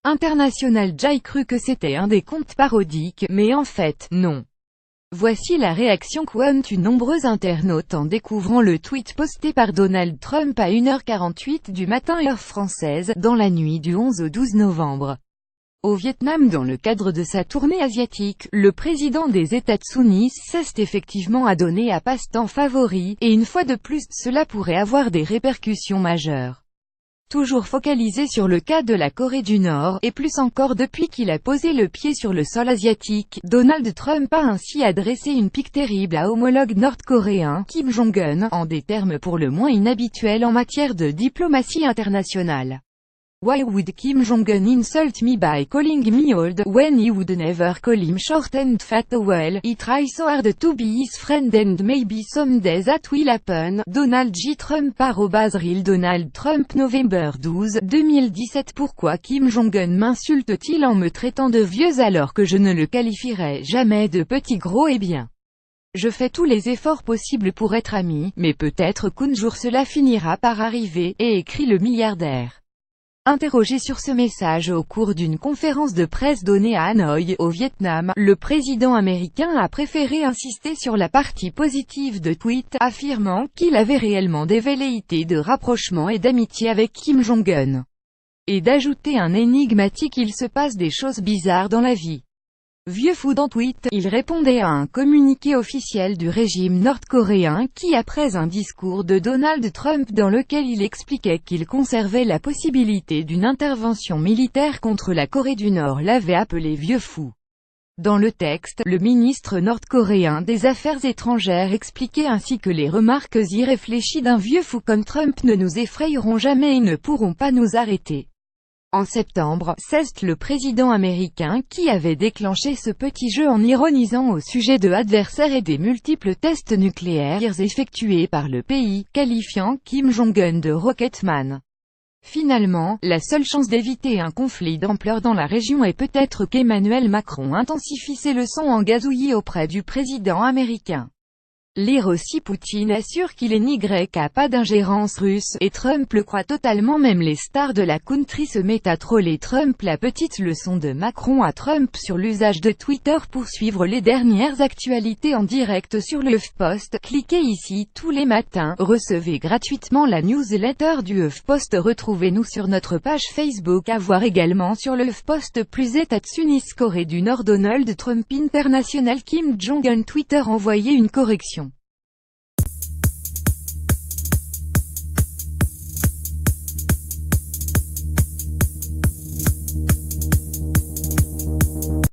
International Jai cru que c'était un des comptes parodiques, mais en fait, non. Voici la réaction qu'ont eu nombreux internautes en découvrant le tweet posté par Donald Trump à 1h48 du matin heure française, dans la nuit du 11 au 12 novembre. Au Vietnam, dans le cadre de sa tournée asiatique, le président des États-Unis s'est effectivement adonné à passe-temps favori, et une fois de plus, cela pourrait avoir des répercussions majeures. Toujours focalisé sur le cas de la Corée du Nord, et plus encore depuis qu'il a posé le pied sur le sol asiatique, Donald Trump a ainsi adressé une pique terrible à homologue nord-coréen, Kim Jong-un, en des termes pour le moins inhabituels en matière de diplomatie internationale. Why would Kim Jong-un insult me by calling me old, when he would never call him short and fat? Well, he tries so hard to be his friend and maybe someday that will happen. Donald J. Trump @Real Donald Trump November 12, 2017. Pourquoi Kim Jong-un m'insulte-t-il en me traitant de vieux alors que je ne le qualifierai jamais de petit gros? Eh bien, je fais tous les efforts possibles pour être ami, mais peut-être qu'un jour cela finira par arriver, et écrit le milliardaire. Interrogé sur ce message au cours d'une conférence de presse donnée à Hanoï, au Vietnam, le président américain a préféré insister sur la partie positive de tweet, affirmant qu'il avait réellement des velléités de rapprochement et d'amitié avec Kim Jong-un. Et d'ajouter un énigmatique: il se passe des choses bizarres dans la vie. Vieux fou. Dans tweet, il répondait à un communiqué officiel du régime nord-coréen qui, après un discours de Donald Trump dans lequel il expliquait qu'il conservait la possibilité d'une intervention militaire contre la Corée du Nord, l'avait appelé vieux fou. Dans le texte, le ministre nord-coréen des Affaires étrangères expliquait ainsi que les remarques irréfléchies d'un vieux fou comme Trump ne nous effrayeront jamais et ne pourront pas nous arrêter. En septembre, c'est le président américain qui avait déclenché ce petit jeu en ironisant au sujet de adversaires et des multiples tests nucléaires effectués par le pays, qualifiant Kim Jong-un de Rocketman. Finalement, la seule chance d'éviter un conflit d'ampleur dans la région est peut-être qu'Emmanuel Macron intensifie ses leçons en gazouillis auprès du président américain. Lire aussi: Poutine assure qu'il n'y a pas d'ingérence russe, et Trump le croit totalement. Même les stars de la country se mettent à troller Trump. La petite leçon de Macron à Trump sur l'usage de Twitter. Pour suivre les dernières actualités en direct sur le HuffPost, cliquez ici. Tous les matins, recevez gratuitement la newsletter du HuffPost. Retrouvez-nous sur notre page Facebook. À voir également sur le HuffPost. Plus États-Unis, Corée du Nord, Donald Trump International, Kim Jong-un Twitter. Envoyez une correction.